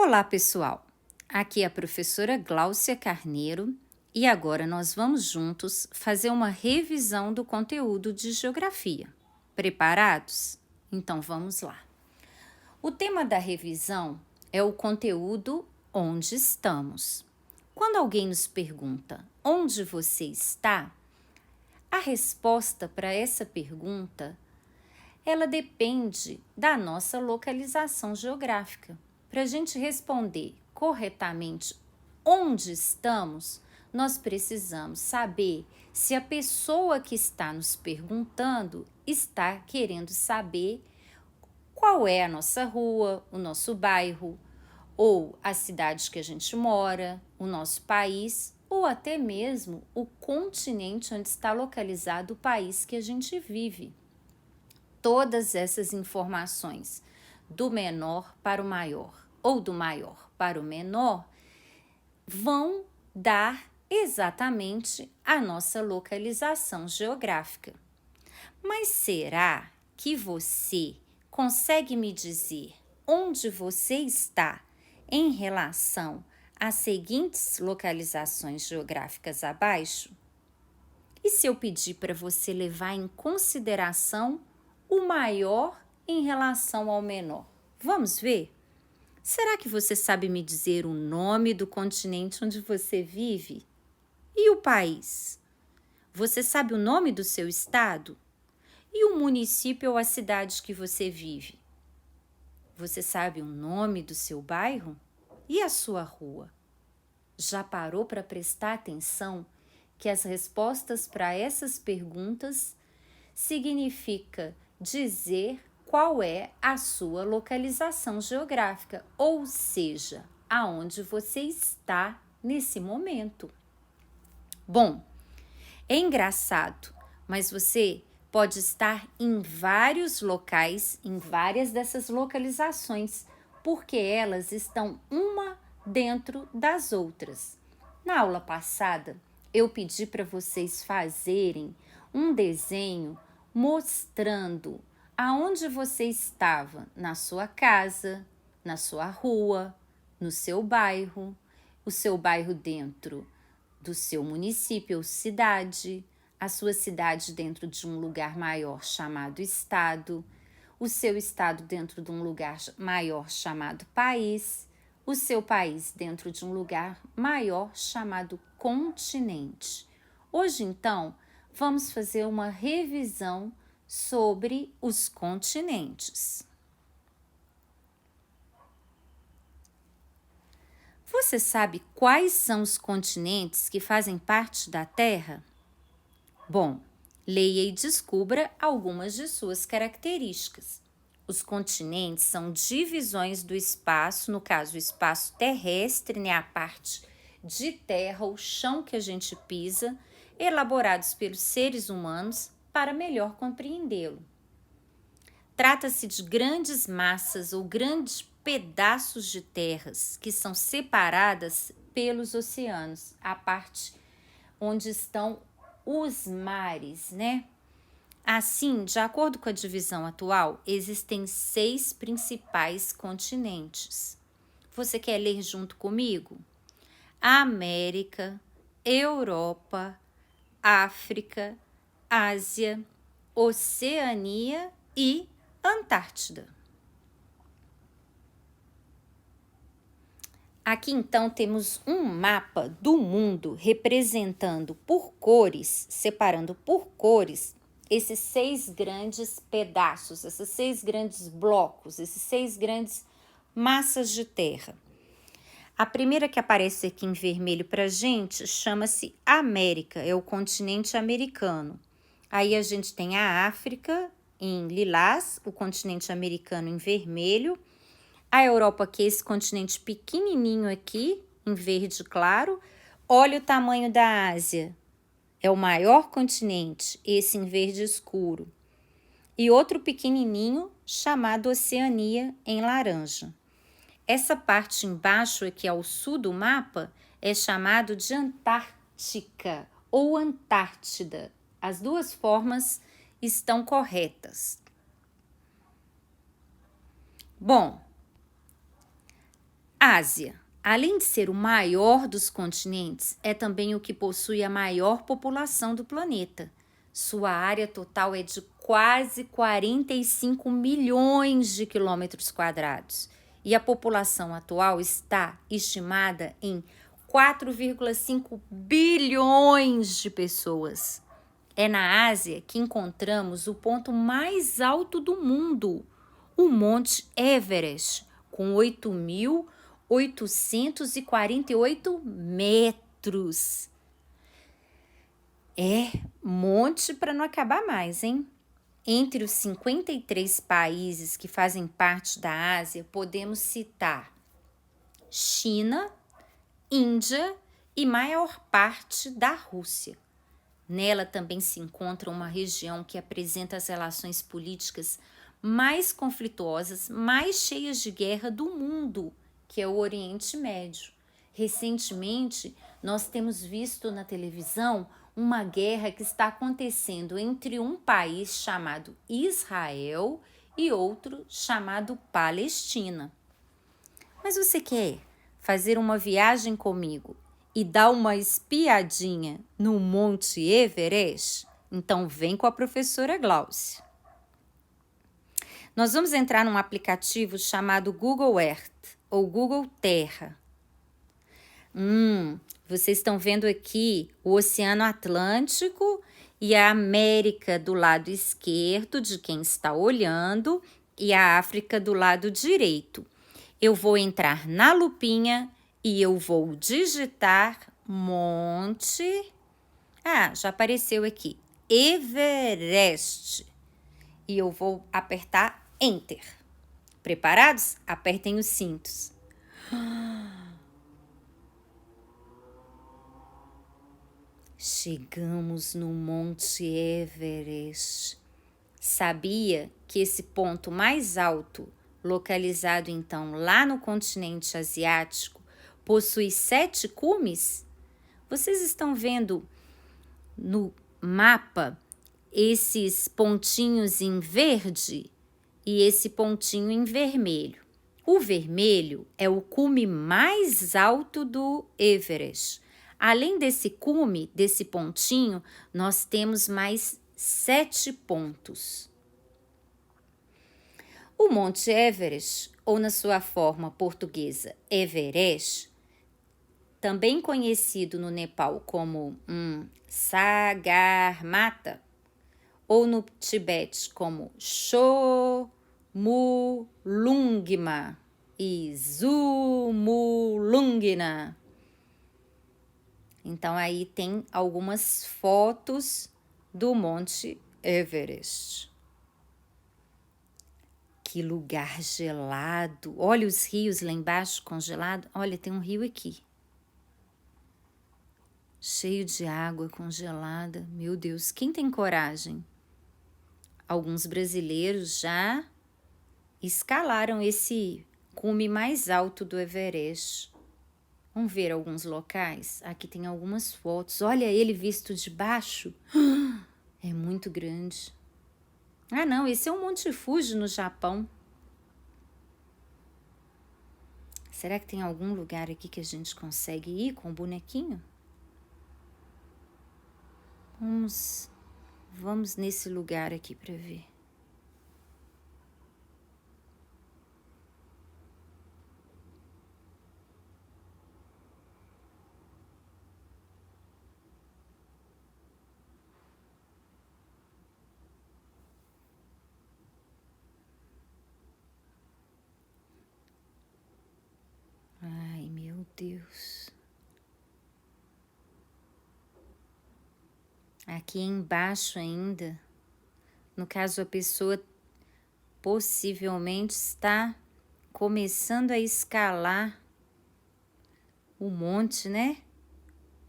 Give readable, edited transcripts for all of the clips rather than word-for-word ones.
Olá, pessoal! Aqui é a professora Gláucia Carneiro e agora nós vamos juntos fazer uma revisão do conteúdo de geografia. Preparados? Então vamos lá. O tema da revisão é o conteúdo onde estamos. Quando alguém nos pergunta onde você está, a resposta para essa pergunta ela depende da nossa localização geográfica. Para a gente responder corretamente onde estamos, nós precisamos saber se a pessoa que está nos perguntando está querendo saber qual é a nossa rua, o nosso bairro, ou a cidade que a gente mora, o nosso país, ou até mesmo o continente onde está localizado o país que a gente vive. Todas essas informações, do menor para o maior ou do maior para o menor, vão dar exatamente a nossa localização geográfica. Mas será que você consegue me dizer onde você está em relação às seguintes localizações geográficas abaixo? E se eu pedir para você levar em consideração o maior em relação ao menor? Vamos ver? Será que você sabe me dizer o nome do continente onde você vive? E o país? Você sabe o nome do seu estado? E o município ou a cidade que você vive? Você sabe o nome do seu bairro? E a sua rua? Já parou para prestar atenção que as respostas para essas perguntas significa dizer qual é a sua localização geográfica, ou seja, aonde você está nesse momento. Bom, é engraçado, mas você pode estar em vários locais, em várias dessas localizações, porque elas estão uma dentro das outras. Na aula passada, eu pedi para vocês fazerem um desenho mostrando aonde você estava na sua casa, na sua rua, no seu bairro, o seu bairro dentro do seu município ou cidade, a sua cidade dentro de um lugar maior chamado estado, o seu estado dentro de um lugar maior chamado país, o seu país dentro de um lugar maior chamado continente. Hoje, então, vamos fazer uma revisão sobre os continentes. Você sabe quais são os continentes que fazem parte da Terra? Bom, leia e descubra algumas de suas características. Os continentes são divisões do espaço, no caso, o espaço terrestre, né, a parte de terra, o chão que a gente pisa, elaborados pelos seres humanos para melhor compreendê-lo. Trata-se de grandes massas ou grandes pedaços de terras que são separadas pelos oceanos, a parte onde estão os mares, né? Assim, de acordo com a divisão atual, existem 6 principais continentes. Você quer ler junto comigo? América, Europa, África, Ásia, Oceania e Antártida. Aqui então temos um mapa do mundo representando por cores, separando por cores, esses 6 grandes pedaços, esses 6 grandes blocos, esses 6 grandes massas de terra. A primeira que aparece aqui em vermelho para a gente chama-se América, é o continente americano. Aí a gente tem a África em lilás, o continente americano em vermelho, a Europa, que é esse continente pequenininho aqui, em verde claro. Olha o tamanho da Ásia, é o maior continente, esse em verde escuro. E outro pequenininho chamado Oceania, em laranja. Essa parte embaixo, aqui ao sul do mapa, é chamado de Antártica ou Antártida. As duas formas estão corretas. Bom, Ásia. Além de ser o maior dos continentes, é também o que possui a maior população do planeta. Sua área total é de quase 45 milhões de quilômetros quadrados e a população atual está estimada em 4,5 bilhões de pessoas. É na Ásia que encontramos o ponto mais alto do mundo, o Monte Everest, com 8.848 metros. É monte para não acabar mais, hein? Entre os 53 países que fazem parte da Ásia, podemos citar China, Índia e maior parte da Rússia. Nela também se encontra uma região que apresenta as relações políticas mais conflituosas, mais cheias de guerra do mundo, que é o Oriente Médio. Recentemente, nós temos visto na televisão uma guerra que está acontecendo entre um país chamado Israel e outro chamado Palestina. Mas você quer fazer uma viagem comigo e dar uma espiadinha no Monte Everest? Então vem com a professora Glaucia. Nós vamos entrar num aplicativo chamado Google Earth ou Google Terra. Vocês estão vendo aqui o Oceano Atlântico e a América do lado esquerdo de quem está olhando e a África do lado direito. Eu vou entrar na lupinha e eu vou digitar Monte. Já apareceu aqui, Everest. E eu vou apertar Enter. Preparados? Apertem os cintos. Chegamos no Monte Everest. Sabia que esse ponto mais alto, localizado então lá no continente asiático, possui 7 cumes? Vocês estão vendo no mapa esses pontinhos em verde e esse pontinho em vermelho. O vermelho é o cume mais alto do Everest. Além desse cume, desse pontinho, nós temos mais 7 pontos. O Monte Everest, ou na sua forma portuguesa Everest, também conhecido no Nepal como Sagarmatha, ou no Tibete como Chomolungma e Zumulungna. Então, aí tem algumas fotos do Monte Everest. Que lugar gelado. Olha os rios lá embaixo congelado. Olha, tem um rio aqui. Cheio de água congelada. Meu Deus, quem tem coragem? Alguns brasileiros já escalaram esse cume mais alto do Everest. Vamos ver alguns locais? Aqui tem algumas fotos. Olha ele visto de baixo. É muito grande. Não, esse é o Monte Fuji no Japão. Será que tem algum lugar aqui que a gente consegue ir com o bonequinho? Vamos nesse lugar aqui para ver. Ai, meu Deus. Aqui embaixo ainda, no caso a pessoa possivelmente está começando a escalar o monte, né?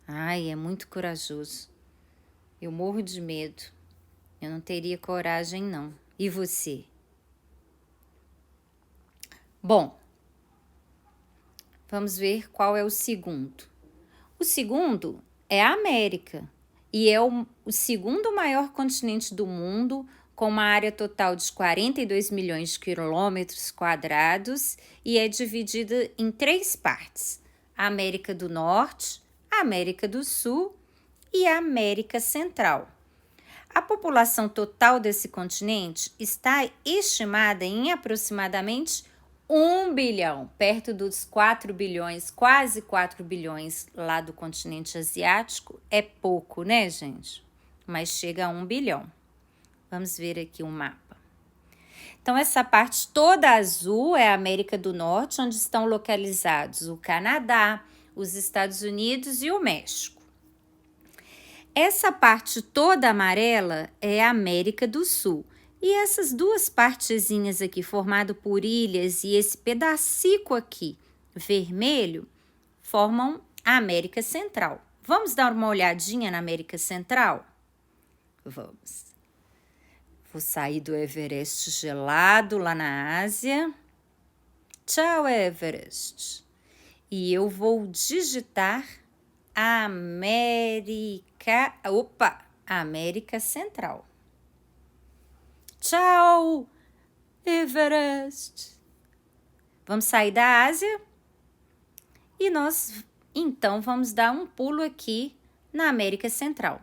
Ai, é muito corajoso. Eu morro de medo. Eu não teria coragem, não. E você? Bom, vamos ver qual é o segundo. O segundo é a América e é o segundo maior continente do mundo, com uma área total de 42 milhões de quilômetros quadrados e é dividida em 3 partes: a América do Norte, a América do Sul e a América Central. A população total desse continente está estimada em aproximadamente 1 bilhão, perto dos 4 bilhões, quase 4 bilhões lá do continente asiático. É pouco, né, gente? Mas chega a 1 bilhão. Vamos ver aqui o mapa. Então, essa parte toda azul é a América do Norte, onde estão localizados o Canadá, os Estados Unidos e o México. Essa parte toda amarela é a América do Sul. E essas duas partezinhas aqui, formado por ilhas, e esse pedacico aqui, vermelho, formam a América Central. Vamos dar uma olhadinha na América Central? Vamos. Vou sair do Everest gelado lá na Ásia. Tchau, Everest. E eu vou digitar América Central. Tchau, Everest. Vamos sair da Ásia e nós, então, vamos dar um pulo aqui na América Central.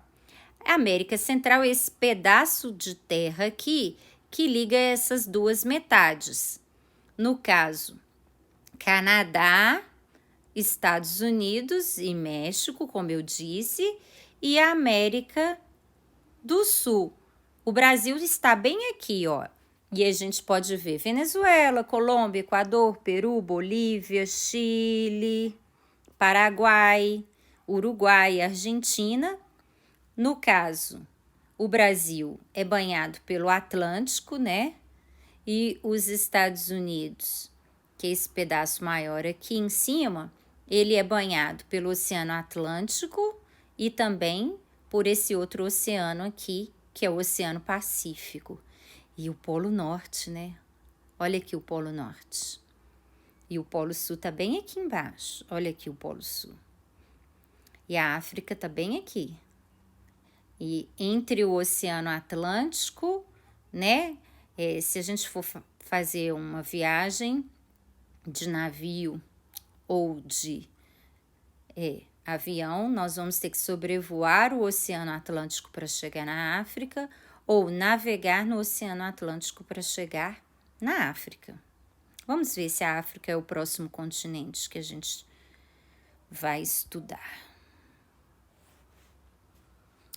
A América Central é esse pedaço de terra aqui que liga essas duas metades. No caso, Canadá, Estados Unidos e México, como eu disse, e a América do Sul. O Brasil está bem aqui, ó. E a gente pode ver Venezuela, Colômbia, Equador, Peru, Bolívia, Chile, Paraguai, Uruguai, Argentina. No caso, o Brasil é banhado pelo Atlântico, né? E os Estados Unidos, que é esse pedaço maior aqui em cima, ele é banhado pelo Oceano Atlântico e também por esse outro oceano aqui, que é o Oceano Pacífico. E o Polo Norte, né? Olha aqui o Polo Norte. E o Polo Sul tá bem aqui embaixo. Olha aqui o Polo Sul. E a África tá bem aqui. E entre o Oceano Atlântico, né? Se a gente for fazer uma viagem de navio ou de avião, nós vamos ter que sobrevoar o Oceano Atlântico para chegar na África ou navegar no Oceano Atlântico para chegar na África. Vamos ver se a África é o próximo continente que a gente vai estudar.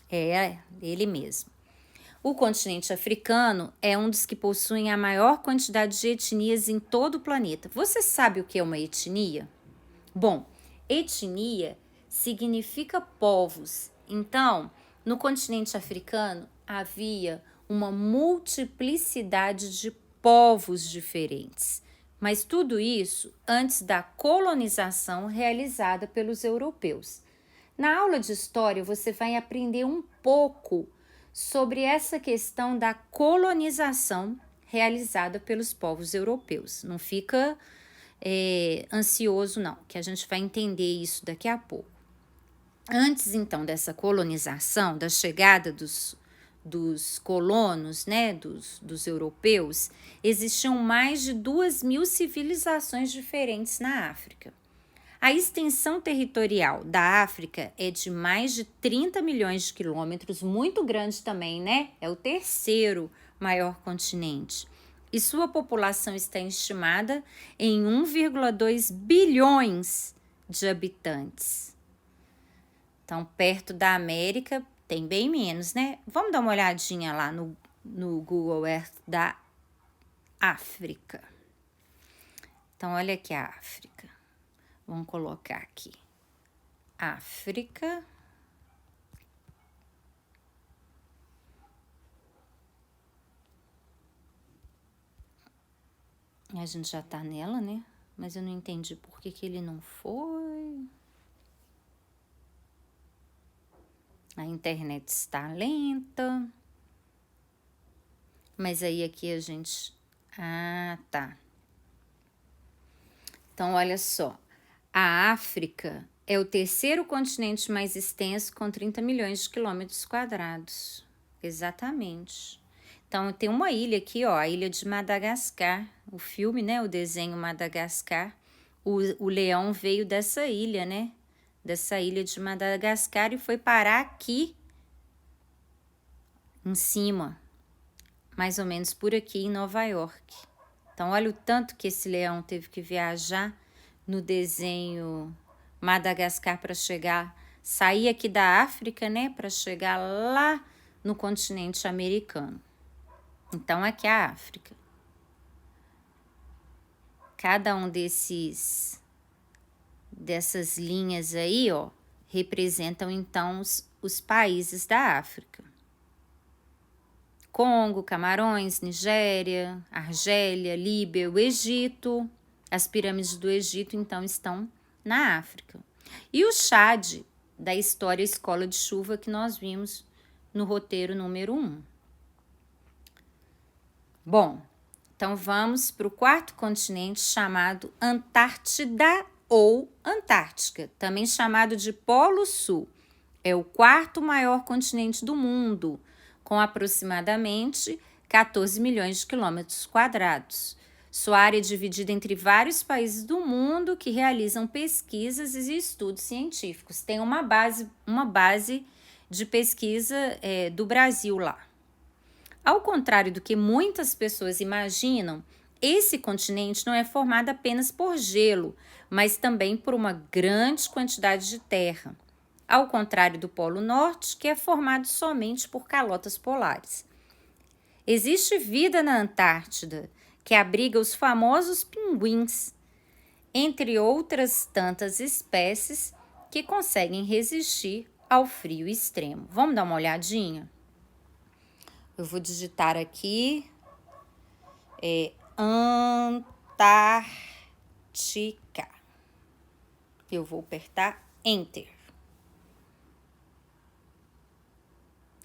É ele mesmo. O continente africano é um dos que possuem a maior quantidade de etnias em todo o planeta. Você sabe o que é uma etnia? Bom, etnia significa povos. Então, no continente africano havia uma multiplicidade de povos diferentes. Mas tudo isso antes da colonização realizada pelos europeus. Na aula de história, você vai aprender um pouco sobre essa questão da colonização realizada pelos povos europeus. Não fica ansioso, não, que a gente vai entender isso daqui a pouco. Antes, então, dessa colonização, da chegada dos colonos, né, dos europeus, existiam mais de 2.000 civilizações diferentes na África. A extensão territorial da África é de mais de 30 milhões de quilômetros, muito grande também, né? É o terceiro maior continente. E sua população está estimada em 1,2 bilhões de habitantes. Então, perto da América, tem bem menos, né? Vamos dar uma olhadinha lá no Google Earth da África. Então, olha aqui a África. Vamos colocar aqui, África. A gente já tá nela, né? Mas eu não entendi por que ele não foi. A internet está lenta. Mas aí aqui a gente... Ah, tá. Então, olha só. A África é o terceiro continente mais extenso, com 30 milhões de quilômetros quadrados. Exatamente. Então, tem uma ilha aqui, ó, a ilha de Madagascar. O filme, né, o desenho Madagascar. O leão veio dessa ilha, né? Dessa ilha de Madagascar e foi parar aqui em cima, mais ou menos por aqui em Nova York. Então, olha o tanto que esse leão teve que viajar no desenho Madagascar para sair aqui da África, né, para chegar lá no continente americano. Então, aqui é a África. Cada um dessas linhas aí, ó, representam então os países da África. Congo, Camarões, Nigéria, Argélia, Líbia, o Egito. As pirâmides do Egito, então, estão na África. E o Chad, da história Escola de Chuva, que nós vimos no roteiro número 1. Bom, então vamos para o quarto continente, chamado Antártida ou Antártica, também chamado de Polo Sul. É o quarto maior continente do mundo, com aproximadamente 14 milhões de quilômetros quadrados. Sua área é dividida entre vários países do mundo que realizam pesquisas e estudos científicos. Tem uma base de pesquisa do Brasil lá. Ao contrário do que muitas pessoas imaginam, esse continente não é formado apenas por gelo, mas também por uma grande quantidade de terra. Ao contrário do Polo Norte, que é formado somente por calotas polares. Existe vida na Antártida, que abriga os famosos pinguins, entre outras tantas espécies que conseguem resistir ao frio extremo. Vamos dar uma olhadinha? Eu vou digitar aqui, Antártica. Eu vou apertar Enter.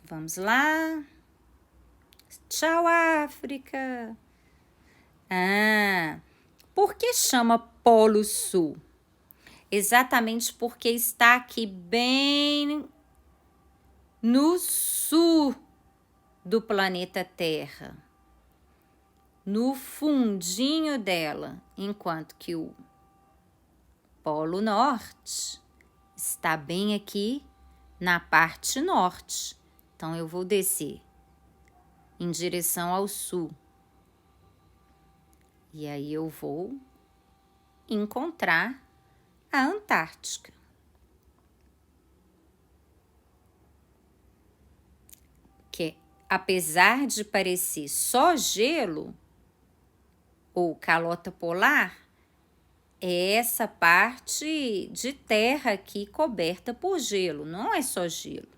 Vamos lá. Tchau, África. Por que chama Polo Sul? Exatamente porque está aqui bem no sul do planeta Terra, no fundinho dela, enquanto que o Polo Norte está bem aqui na parte norte. Então, eu vou descer em direção ao sul. E aí eu vou encontrar a Antártica. Que, apesar de parecer só gelo ou calota polar, é essa parte de terra aqui coberta por gelo. Não é só gelo,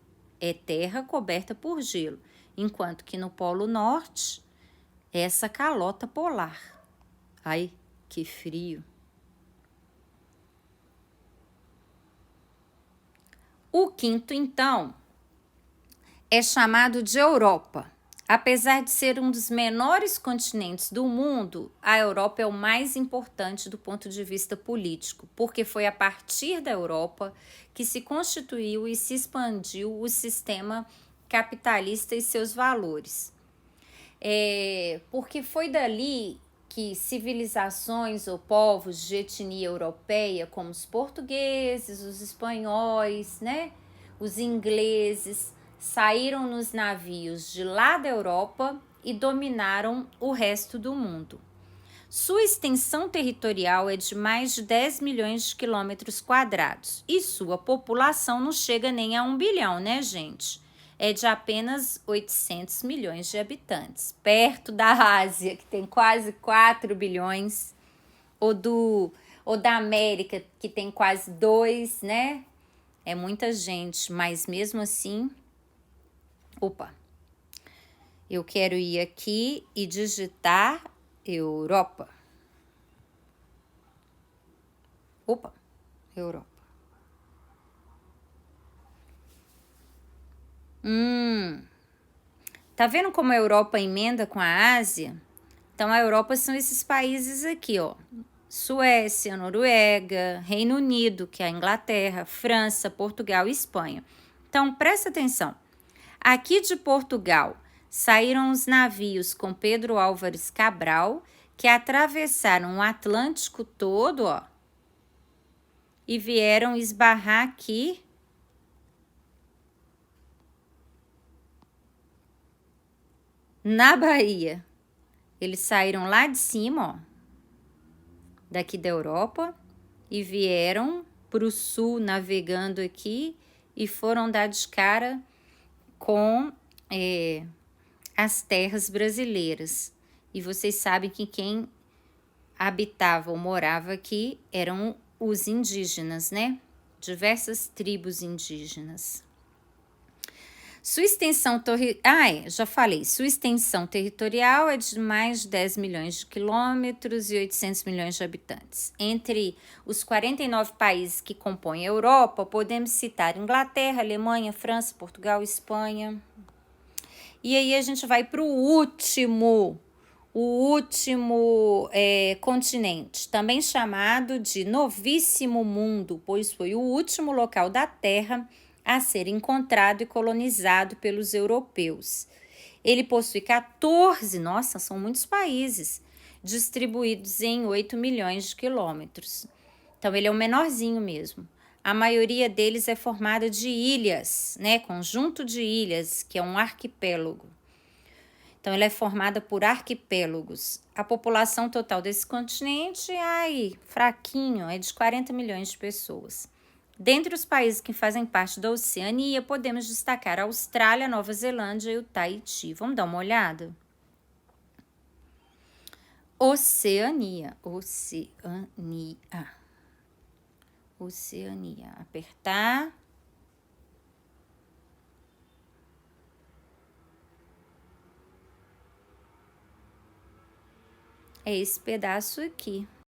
é terra coberta por gelo. Enquanto que no Polo Norte, é essa calota polar. Ai, que frio. O quinto, então, é chamado de Europa. Apesar de ser um dos menores continentes do mundo, a Europa é o mais importante do ponto de vista político, porque foi a partir da Europa que se constituiu e se expandiu o sistema capitalista e seus valores. Porque foi dali que civilizações ou povos de etnia europeia, como os portugueses, os espanhóis, né, os ingleses, saíram nos navios de lá da Europa e dominaram o resto do mundo. Sua extensão territorial é de mais de 10 milhões de quilômetros quadrados e sua população não chega nem a 1 bilhão, né, gente? É de apenas 800 milhões de habitantes, perto da Ásia, que tem quase 4 bilhões, ou da América, que tem quase 2, né? É muita gente, mas mesmo assim... Opa! Eu quero ir aqui e digitar Europa. Opa! Europa. Tá vendo como a Europa emenda com a Ásia? Então, a Europa são esses países aqui, ó. Suécia, Noruega, Reino Unido, que é a Inglaterra, França, Portugal e Espanha. Então, presta atenção. Aqui de Portugal, saíram os navios com Pedro Álvares Cabral, que atravessaram o Atlântico todo, ó, e vieram esbarrar aqui na Bahia. Eles saíram lá de cima, ó, daqui da Europa, e vieram para o sul, navegando aqui, e foram dar de cara com as terras brasileiras. E vocês sabem que quem habitava ou morava aqui eram os indígenas, né? Diversas tribos indígenas. Sua extensão sua extensão territorial é de mais de 10 milhões de quilômetros e 800 milhões de habitantes. Entre os 49 países que compõem a Europa, podemos citar Inglaterra, Alemanha, França, Portugal, Espanha. E aí a gente vai para o último continente, também chamado de Novíssimo Mundo, pois foi o último local da Terra a ser encontrado e colonizado pelos europeus. Ele possui 14, nossa, são muitos países, distribuídos em 8 milhões de quilômetros. Então, ele é o menorzinho mesmo. A maioria deles é formada de ilhas, né? Conjunto de ilhas, que é um arquipélago. Então, ela é formada por arquipélagos. A população total desse continente, fraquinho, é de 40 milhões de pessoas. Dentre os países que fazem parte da Oceania, podemos destacar a Austrália, Nova Zelândia e o Tahiti. Vamos dar uma olhada? Oceania. Apertar. É esse pedaço aqui.